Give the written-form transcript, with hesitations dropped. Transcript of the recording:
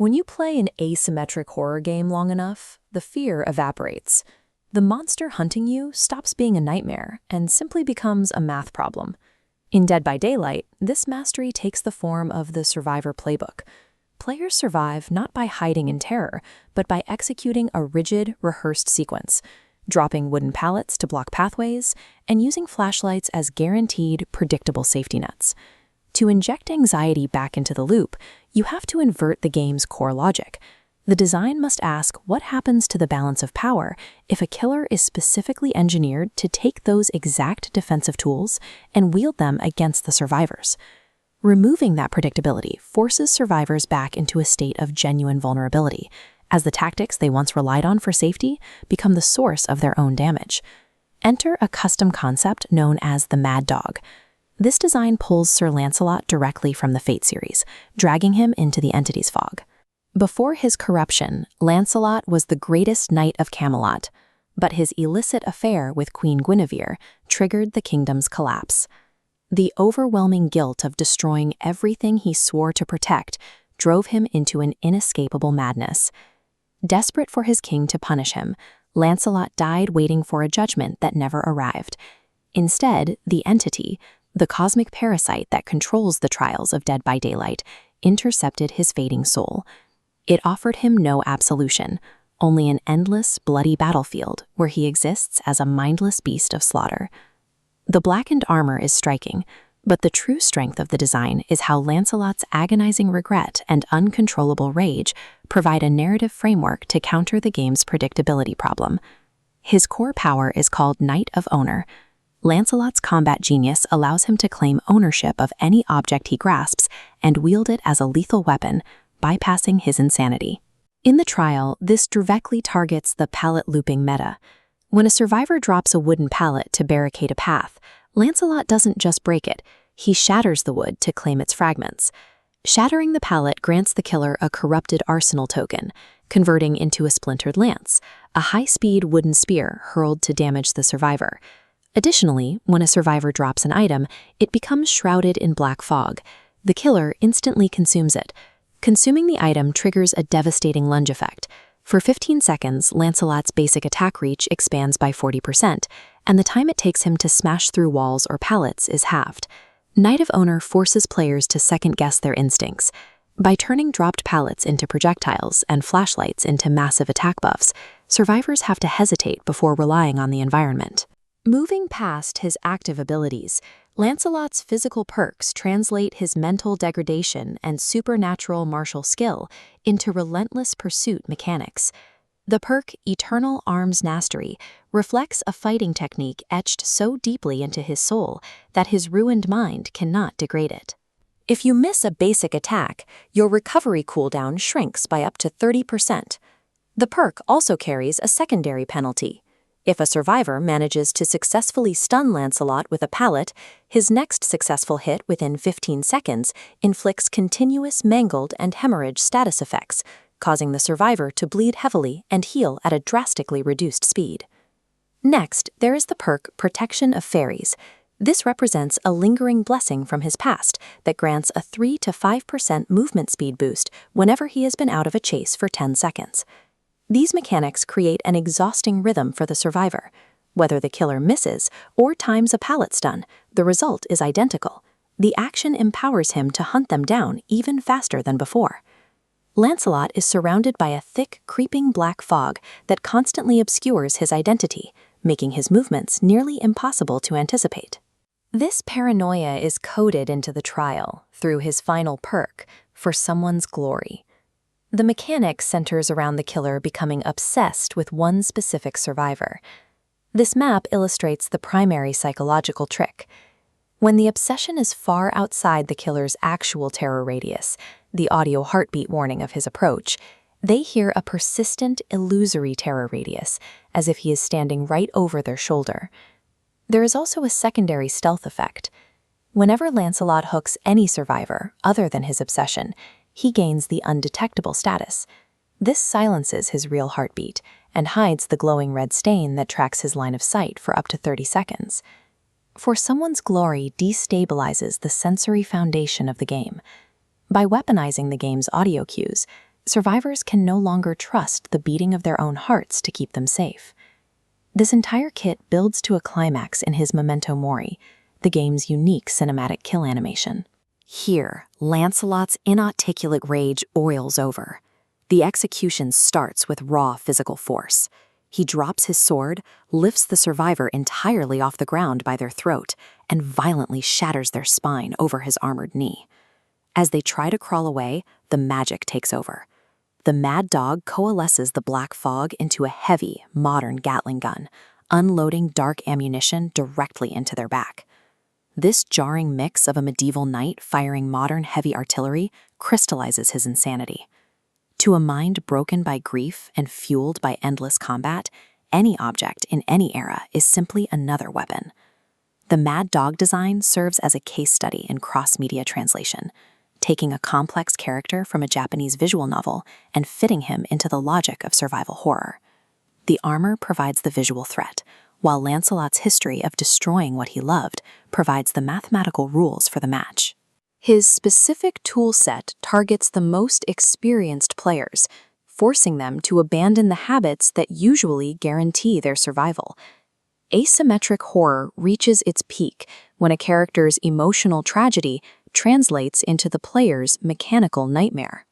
When you play an asymmetric horror game long enough, the fear evaporates. The monster hunting you stops being a nightmare and simply becomes a math problem. In Dead by Daylight, this mastery takes the form of the Survivor playbook. Players survive not by hiding in terror, but by executing a rigid, rehearsed sequence, dropping wooden pallets to block pathways, and using flashlights as guaranteed, predictable safety nets. To inject anxiety back into the loop, you have to invert the game's core logic. The design must ask what happens to the balance of power if a killer is specifically engineered to take those exact defensive tools and wield them against the survivors. Removing that predictability forces survivors back into a state of genuine vulnerability, as the tactics they once relied on for safety become the source of their own damage. Enter a custom concept known as the Mad Dog. This design pulls Sir Lancelot directly from the Fate series, dragging him into the entity's fog. Before his corruption, Lancelot was the greatest knight of Camelot, but his illicit affair with Queen Guinevere triggered the kingdom's collapse. The overwhelming guilt of destroying everything he swore to protect drove him into an inescapable madness. Desperate for his king to punish him, Lancelot died waiting for a judgment that never arrived. Instead, the entity, the cosmic parasite that controls the trials of Dead by Daylight, intercepted his fading soul. It offered him no absolution, only an endless, bloody battlefield where he exists as a mindless beast of slaughter. The blackened armor is striking, but the true strength of the design is how Lancelot's agonizing regret and uncontrollable rage provide a narrative framework to counter the game's predictability problem. His core power is called Knight of Honor. Lancelot's combat genius allows him to claim ownership of any object he grasps and wield it as a lethal weapon, bypassing his insanity. In the trial, this directly targets the pallet looping meta. When a survivor drops a wooden pallet to barricade a path, Lancelot doesn't just break it, he shatters the wood to claim its fragments. Shattering the pallet grants the killer a corrupted arsenal token, converting into a splintered lance, a high-speed wooden spear hurled to damage the survivor. Additionally, when a survivor drops an item, it becomes shrouded in black fog. The killer instantly consumes it. Consuming the item triggers a devastating lunge effect. For 15 seconds, Lancelot's basic attack reach expands by 40%, and the time it takes him to smash through walls or pallets is halved. Knight of Honor forces players to second-guess their instincts. By turning dropped pallets into projectiles and flashlights into massive attack buffs, survivors have to hesitate before relying on the environment. Moving past his active abilities, Lancelot's physical perks translate his mental degradation and supernatural martial skill into relentless pursuit mechanics. The perk Eternal Arms Mastery reflects a fighting technique etched so deeply into his soul that his ruined mind cannot degrade it. If you miss a basic attack, your recovery cooldown shrinks by up to 30%. The perk also carries a secondary penalty. If a survivor manages to successfully stun Lancelot with a pallet, his next successful hit within 15 seconds inflicts continuous mangled and hemorrhage status effects, causing the survivor to bleed heavily and heal at a drastically reduced speed. Next, there is the perk Protection of Fairies. This represents a lingering blessing from his past that grants a 3 to 5% movement speed boost whenever he has been out of a chase for 10 seconds. These mechanics create an exhausting rhythm for the survivor. Whether the killer misses or times a pallet stun, the result is identical. The action empowers him to hunt them down even faster than before. Lancelot is surrounded by a thick, creeping black fog that constantly obscures his identity, making his movements nearly impossible to anticipate. This paranoia is coded into the trial through his final perk, For Someone's Glory. The mechanic centers around the killer becoming obsessed with one specific survivor. This map illustrates the primary psychological trick. When the obsession is far outside the killer's actual terror radius, the audio heartbeat warning of his approach, they hear a persistent, illusory terror radius, as if he is standing right over their shoulder. There is also a secondary stealth effect. Whenever Lancelot hooks any survivor other than his obsession, he gains the undetectable status. This silences his real heartbeat and hides the glowing red stain that tracks his line of sight for up to 30 seconds. For Someone's Glory destabilizes the sensory foundation of the game. By weaponizing the game's audio cues, survivors can no longer trust the beating of their own hearts to keep them safe. This entire kit builds to a climax in his Memento Mori, the game's unique cinematic kill animation. Here, Lancelot's inarticulate rage boils over. The execution starts with raw physical force. He drops his sword, lifts the survivor entirely off the ground by their throat, and violently shatters their spine over his armored knee. As they try to crawl away, the magic takes over. The mad dog coalesces the black fog into a heavy, modern Gatling gun, unloading dark ammunition directly into their back. This jarring mix of a medieval knight firing modern heavy artillery crystallizes his insanity. To a mind broken by grief and fueled by endless combat, any object in any era is simply another weapon. The Mad Dog design serves as a case study in cross-media translation, taking a complex character from a Japanese visual novel and fitting him into the logic of survival horror. The armor provides the visual threat, while Lancelot's history of destroying what he loved provides the mathematical rules for the match. His specific tool set targets the most experienced players, forcing them to abandon the habits that usually guarantee their survival. Asymmetric horror reaches its peak when a character's emotional tragedy translates into the player's mechanical nightmare.